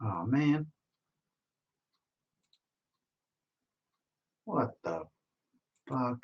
Oh man. What the fuck?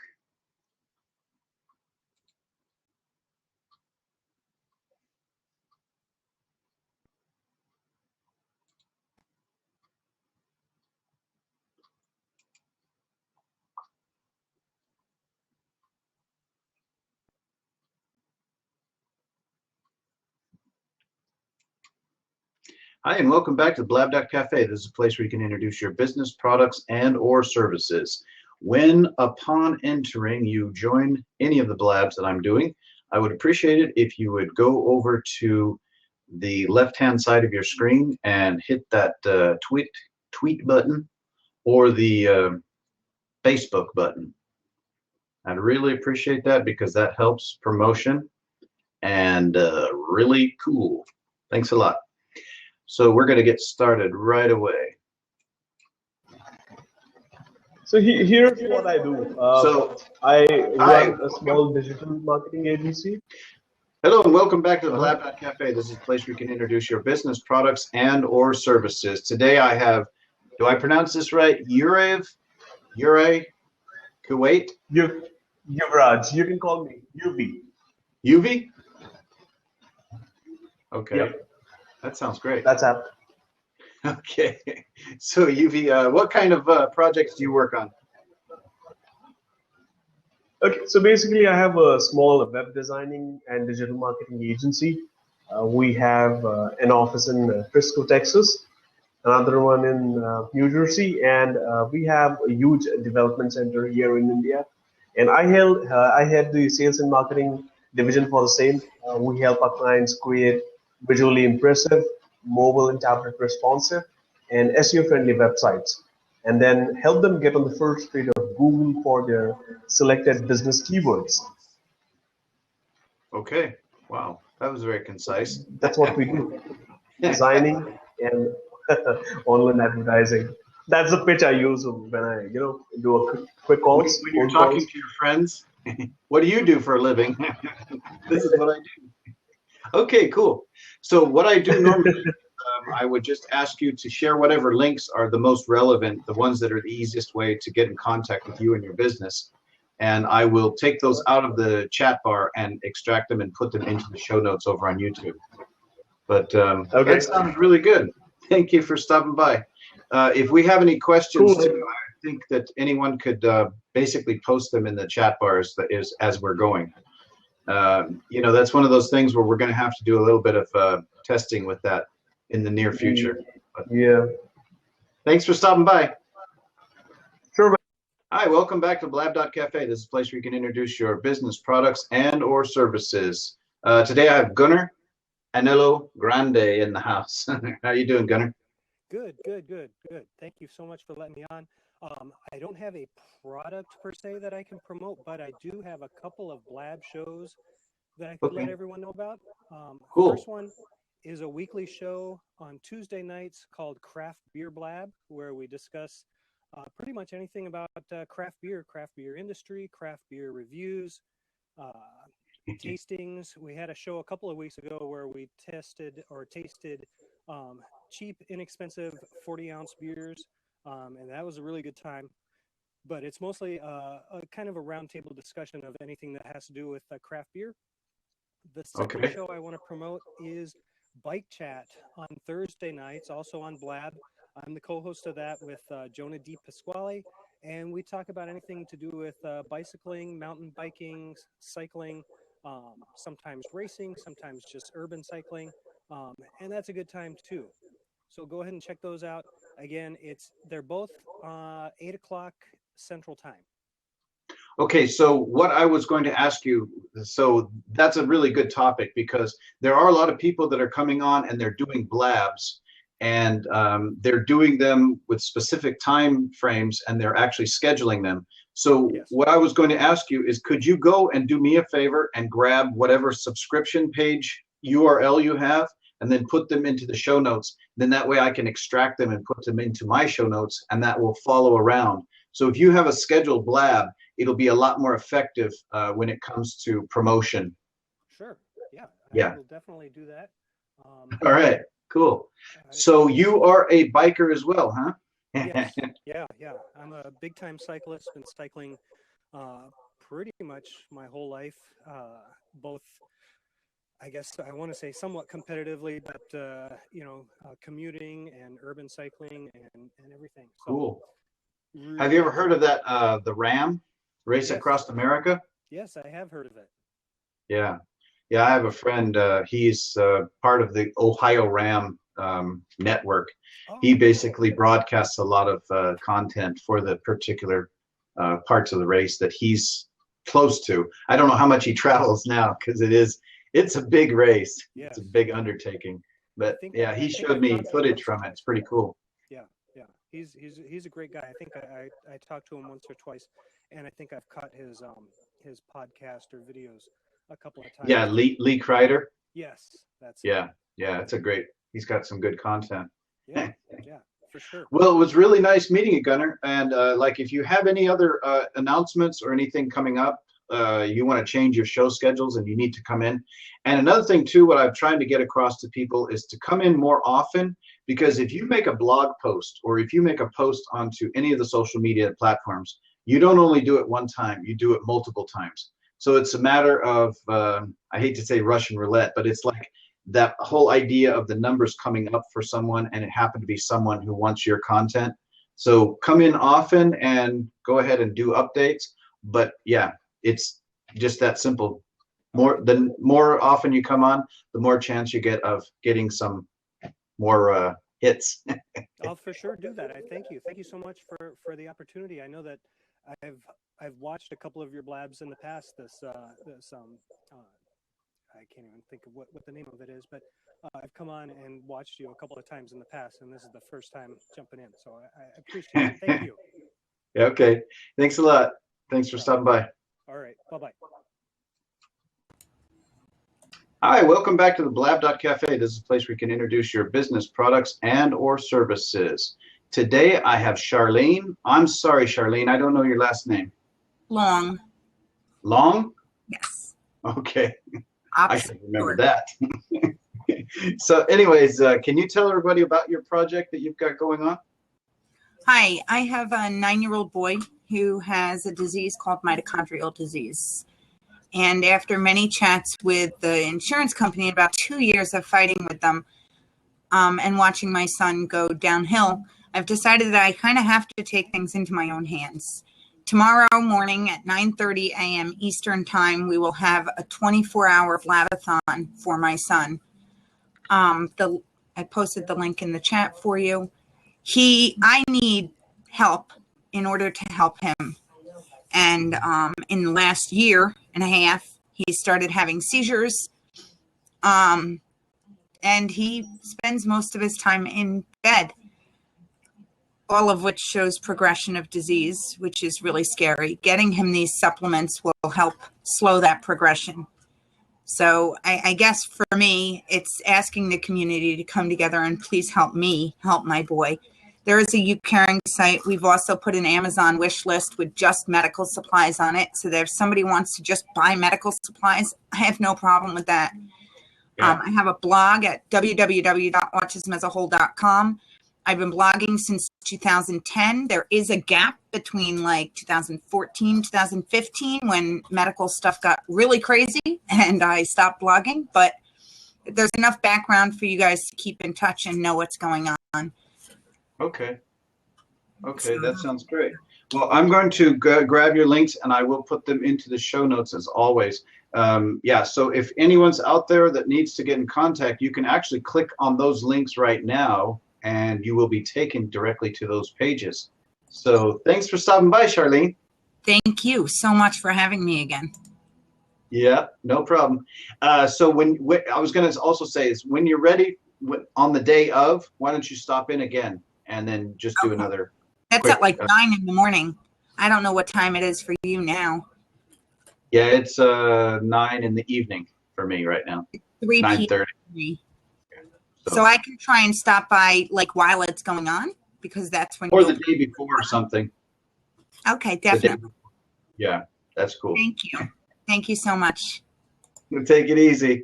Hi, and welcome back to Blab.Cafe. This is a place where you can introduce your business, products, and or services. When upon entering you join any of the blabs that I'm doing, I would appreciate it if you would go over to the left-hand side of your screen and hit that tweet button or the Facebook button. I'd really appreciate that because that helps promotion and really cool. Thanks a lot. So we're going to get started right away. So here's what I do. I run a small digital marketing agency. Hello and welcome back to the Blab.Cafe. This is a place where you can introduce your business, products, and or services. Today I have, do I pronounce this right? Yuvrajk? Kuwait? Yuvraj. You can call me UV. UV? Okay. Yep. That sounds great. That's up. Okay. So UV, what kind of projects do you work on? Okay, so basically I have a small web designing and digital marketing agency. We have an office in Frisco, Texas, another one in New Jersey, and we have a huge development center here in India. And I head the sales and marketing division for the same. We help our clients create visually impressive, mobile and tablet responsive, and SEO-friendly websites, and then help them get on the first page of Google for their selected business keywords. Okay. Wow. That was very concise. That's what we do. Designing and online advertising. That's the pitch I use when I, do a quick calls. When you're talking to your friends, what do you do for a living? This is what I do. Okay, cool. So what I do normally, I would just ask you to share whatever links are the most relevant, the ones that are the easiest way to get in contact with you and your business. And I will take those out of the chat bar and extract them and put them into the show notes over on YouTube. But okay. That sounds really good. Thank you for stopping by. If we have any questions, cool. Too, I think that anyone could basically post them in the chat bars as we're going. That's one of those things where we're going to have to do a little bit of testing with that in the near future. But yeah. Thanks for stopping by. Sure. Hi, welcome back to Blab.Cafe. This is a place where you can introduce your business, products, and or services. Today I have Gunnar Anello Grande in the house. How you doing, Gunnar? Good. Thank you so much for letting me on. I don't have a product per se that I can promote, but I do have a couple of Blab shows that I could let everyone know about. Cool. The first one is a weekly show on Tuesday nights called Craft Beer Blab, where we discuss pretty much anything about craft beer industry, craft beer reviews, tastings. We had a show a couple of weeks ago where we tasted cheap, inexpensive 40-ounce beers, and that was a really good time. But it's mostly a kind of a roundtable discussion of anything that has to do with craft beer. The second show I want to promote is Bike Chat on Thursday nights, also on Blab. I'm the co-host of that with Jonah D. Pasquale, and we talk about anything to do with bicycling, mountain biking, cycling, sometimes racing, sometimes just urban cycling, and that's a good time too. So go ahead and check those out. Again, they're both 8 o'clock Central Time. Okay, so what I was going to ask you, so that's a really good topic because there are a lot of people that are coming on and they're doing blabs, and they're doing them with specific time frames and they're actually scheduling them. So yes. What I was going to ask you is, could you go and do me a favor and grab whatever subscription page URL you have and then put them into the show notes? Then that way I can extract them and put them into my show notes, and that will follow around. So if you have a scheduled blab, it'll be a lot more effective when it comes to promotion. Sure. Yeah. Yeah. I will definitely do that. All right, cool. So you are a biker as well, huh? Yes, yeah. I'm a big time cyclist. Been cycling pretty much my whole life, both. I guess I want to say somewhat competitively, but commuting and urban cycling and everything. So Cool. Have you really, ever heard of that, the RAM, Race yes, Across America? yes, I have heard of it. Yeah. Yeah, I have a friend, he's part of the Ohio Ram network. He Oh, basically broadcasts a lot of content for the particular parts of the race that he's close to. I don't know how much he travels now because it's a big race. It's yes. a big undertaking. I But think yeah, he I think showed I've me talked to him footage once or from it. twice. It's pretty cool. Yeah, yeah. He's a great guy. I think I talked to him once or twice, and I think I've caught his podcast or videos a couple of Yeah, times. Lee Kreider. Yes, that's it. Yeah, yeah, it's a great, he's got some good content. Yeah, yeah, for sure. Well, it was really nice meeting you, Gunnar. And like, if you have any other announcements or anything coming up, you want to change your show schedules and you need to come in. And another thing too, what I'm trying to get across to people is to come in more often, because if you make a blog post or if you make a post onto any of the social media platforms, you don't only do it one time, you do it multiple times. So it's a matter of, I hate to say Russian roulette, but it's like that whole idea of the numbers coming up for someone, and it happened to be someone who wants your content. So come in often and go ahead and do updates. But yeah, it's just that simple. The more often you come on, the more chance you get of getting some more hits. I'll for sure do that. I thank you. Thank you so much for the opportunity. I know that I've I've watched a couple of your blabs in the past. I can't even think of what the name of it is, but I've come on and watched you a couple of times in the past, and this is the first time jumping in. So I appreciate it. Thank you. Yeah, okay. Thanks a lot. Thanks for stopping by. All right. Bye-bye. Hi, welcome back to the Blab.Cafe. This is a place where you can introduce your business products and or services. Today I have Charlene. I'm sorry, Charlene, I don't know your last name. Long. Long? Yes. Okay. I Option should remember short. that. So anyways, can you tell everybody about your project that you've got going on? Hi, I have a 9-year-old boy who has a disease called mitochondrial disease. And after many chats with the insurance company, about 2 years of fighting with them and watching my son go downhill, I've decided that I kind of have to take things into my own hands. Tomorrow morning at 9:30 a.m. Eastern Time, we will have a 24-hour Blab-a-thon for my son. I posted the link in the chat for you. I need help in order to help him. And in the last year and a half, he started having seizures. And he spends most of his time in bed, all of which shows progression of disease, which is really scary. Getting him these supplements will help slow that progression. So I guess for me, it's asking the community to come together and please help me help my boy. There is a YouCaring site. We've also put an Amazon wish list with just medical supplies on it. So that if somebody wants to just buy medical supplies, I have no problem with that. Yeah. I have a blog at www.autismasawhole.com. I've been blogging since 2010. There is a gap between like 2014, 2015 when medical stuff got really crazy and I stopped blogging. But there's enough background for you guys to keep in touch and know what's going on. Okay. Okay, that sounds great. Well, I'm going to grab your links and I will put them into the show notes as always. Yeah, so if anyone's out there that needs to get in contact, you can actually click on those links right now and you will be taken directly to those pages. So thanks for stopping by, Charlene. Thank you so much for having me again. Yeah, no problem. So when I was going to also say is when you're ready on the day of, why don't you stop in again and then just do another. That's quick, at like 9 in the morning. I don't know what time it is for you now. Yeah, it's 9 in the evening for me right now. 3 9:30. p.m. So I can try and stop by like while it's going on because that's when. Or the day before or something. Okay, definitely. Yeah, that's cool. Thank you. Thank you so much. Take it easy.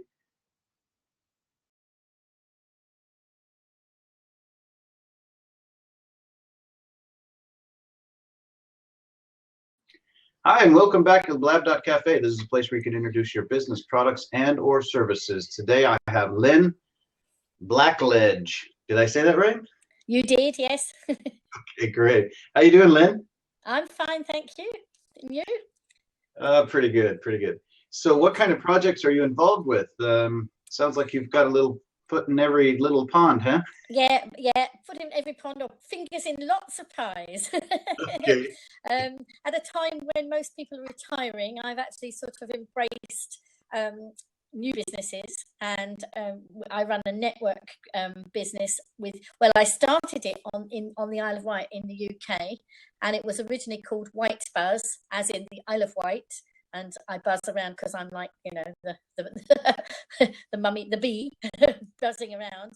Hi, and welcome back to Blab.Cafe. This is a place where you can introduce your business products and or services. Today I have Lynn Blackledge. Did I say that right? You did, yes. Okay, great. How you doing, Lynn? I'm fine, thank you. And you? Pretty good, pretty good. So what kind of projects are you involved with? Sounds like you've got a little foot in every little pond, huh? Yeah, foot in every pond or fingers in lots of pies. Okay. At a time when most people are retiring, I've actually sort of embraced new businesses, and I run a network business with, well, I started it on the Isle of Wight in the UK, and it was originally called White Buzz, as in the Isle of Wight. And I buzz around because I'm like, you know, the mummy, the bee, buzzing around.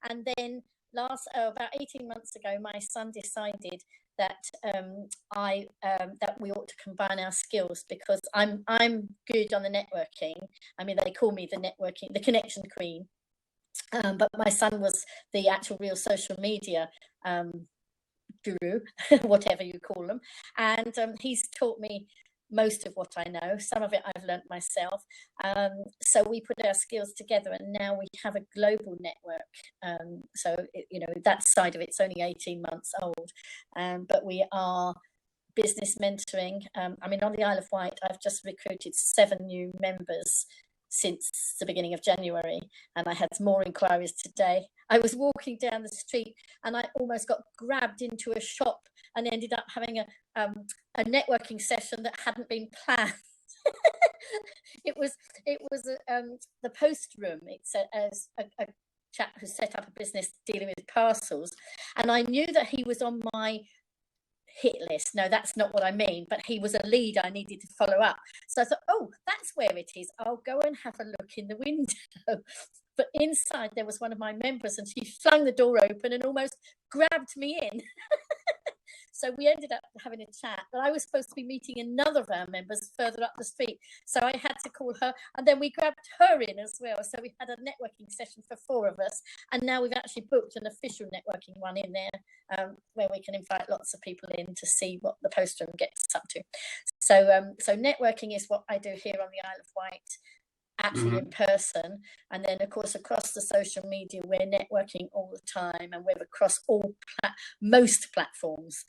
And then about 18 months ago, my son decided that that we ought to combine our skills, because I'm good on the networking. I mean, they call me the connection queen. But my son was the actual real social media guru, whatever you call them, and he's taught me most of what I know. Some of it I've learnt myself. So we put our skills together, and now we have a global network. That side of it's only 18 months old, but we are business mentoring. I mean, on the Isle of Wight, I've just recruited 7 new members since the beginning of January, and I had more inquiries today. I was walking down the street and I almost got grabbed into a shop and ended up having a networking session that hadn't been planned. It was the post room. It's a chap who set up a business dealing with parcels, and I knew that he was on my hit list. No, that's not what I mean, but he was a lead I needed to follow up. So I thought, oh, that's where it is. I'll go and have a look in the window. But inside there was one of my members, and she flung the door open and almost grabbed me in. So we ended up having a chat, but I was supposed to be meeting another of our members further up the street. So I had to call her, and then we grabbed her in as well. So we had a networking session for 4 of us. And now we've actually booked an official networking one in there, where we can invite lots of people in to see what the post room gets up to. So networking is what I do here on the Isle of Wight, actually in person. And then of course across the social media we're networking all the time, and we're across most platforms.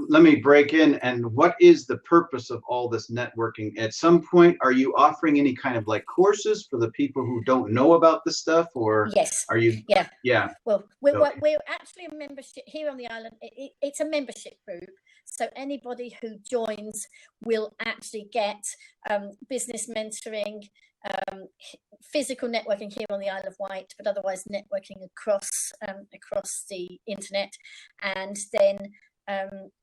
Let me break in, and what is the purpose of all this networking? At some point, are you offering any kind of like courses for the people who don't know about this stuff, or yes, are you? Yeah. Well, we're actually a membership here on the island. It's a membership group, so anybody who joins will actually get business mentoring, physical networking here on the Isle of Wight, but otherwise networking across the internet. And then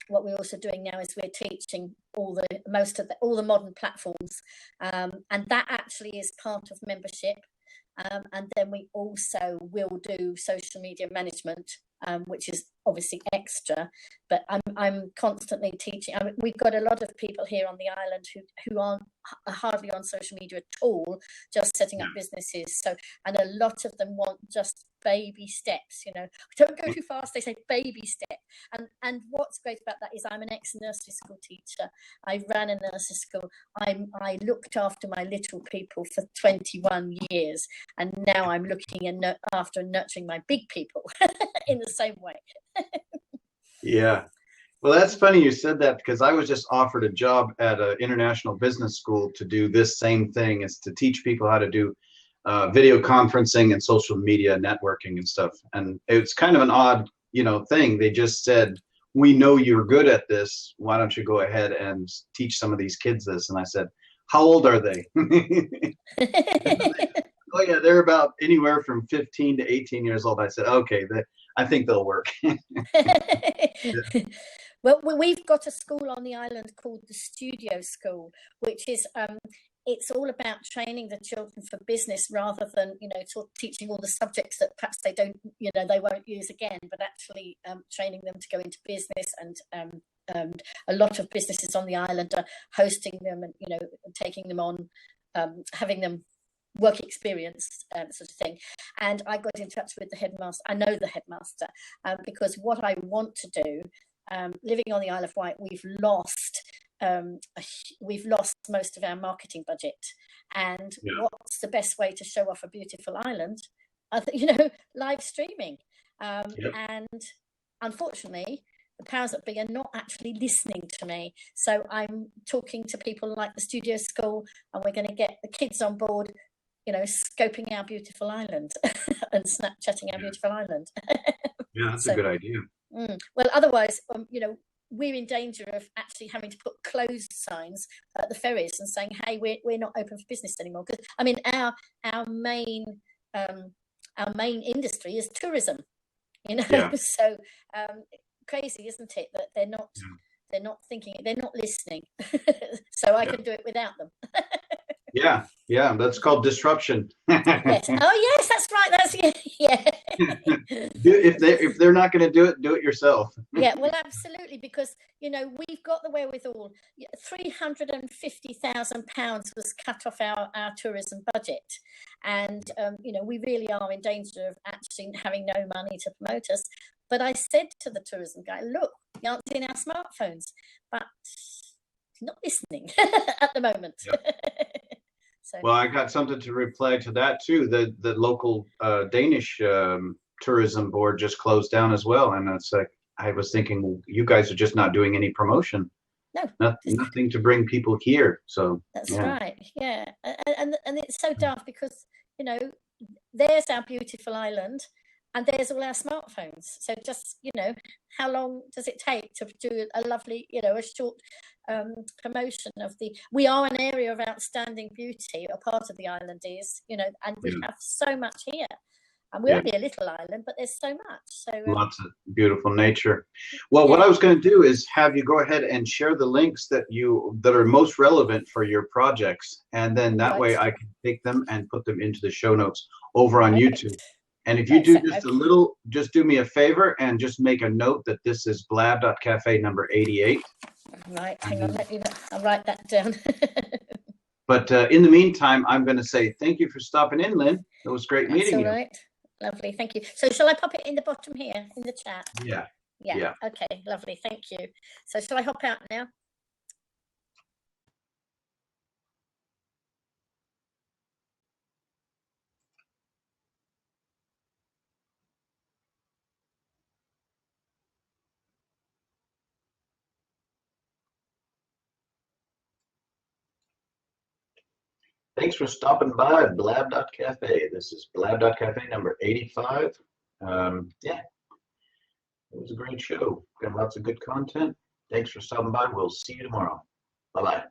what we're also doing now is we're teaching all the modern platforms, and that actually is part of membership. And then we also will do social media management, which is obviously extra, but I'm constantly teaching. I mean, we've got a lot of people here on the island who aren't hardly on social media at all, just setting up businesses. So, and a lot of them want just baby steps, don't go too fast, they say baby step. And what's great about that is I'm an ex-nursery school teacher. I ran a nursery school. I looked after my little people for 21 years, and now I'm looking after and nurturing my big people in the same way. Yeah. Well, that's funny you said that, because I was just offered a job at an international business school to do this same thing, is to teach people how to do video conferencing and social media networking and stuff. And it's kind of an odd, thing. They just said, we know you're good at this. Why don't you go ahead and teach some of these kids this? And I said, how old are they? Oh yeah, they're about anywhere from 15 to 18 years old. I said, okay, I think they'll work. Yeah. Well, we've got a school on the island called the Studio School, which is it's all about training the children for business, rather than sort of teaching all the subjects that perhaps they don't, they won't use again, but actually training them to go into business. And a lot of businesses on the island are hosting them, and taking them on, having them work experience, sort of thing. And I got in touch with the headmaster. I know the headmaster, because what I want to do living on the Isle of Wight, we've lost most of our marketing budget. And what's the best way to show off a beautiful island? Live streaming. And unfortunately, the powers that be are not actually listening to me. So I'm talking to people like the Studio School, and we're going to get the kids on board, scoping our beautiful island and Snapchatting our beautiful island. Yeah, that's a good idea. Well, otherwise, we're in danger of actually having to put closed signs at the ferries and saying, "Hey, we're not open for business anymore." Because I mean, our main industry is tourism. So crazy, isn't it, that they're not thinking, they're not listening. So I can do it without them. Yeah, that's called disruption. Yes. Oh yes, that's right. If they're not going to do it yourself. Yeah, well, absolutely, because we've got the wherewithal. £350,000 was cut off our tourism budget, and we really are in danger of actually having no money to promote us. But I said to the tourism guy, "Look, you aren't in our smartphones, but he's not listening at the moment." Yep. So. Well, I got something to reply to that too. The local Danish tourism board just closed down as well, and it's like I was thinking, you guys are just not doing any promotion. No, nothing to bring people here. So that's right. Yeah, and it's so daft because there's our beautiful island. And there's all our smartphones. So just, how long does it take to do a lovely, a short promotion of we are an area of outstanding beauty, a part of the island is, and we have so much here. And we're only a little island, but there's so much. So lots of beautiful nature. Well, what I was going to do is have you go ahead and share the links that are most relevant for your projects. And then that way I can take them and put them into the show notes over on YouTube. And if you do just do me a favor and just make a note that this is Blab.Cafe number 88. Right, hang on, I'll write that down. But in the meantime, I'm going to say thank you for stopping in, Lynn. It was great meeting you. That's all right. Lovely, thank you. So shall I pop it in the bottom here, in the chat? Yeah. Okay, lovely, thank you. So shall I hop out now? Thanks for stopping by Blab.Cafe. This is Blab.Cafe number 85. It was a great show. Got lots of good content. Thanks for stopping by. We'll see you tomorrow. Bye-bye.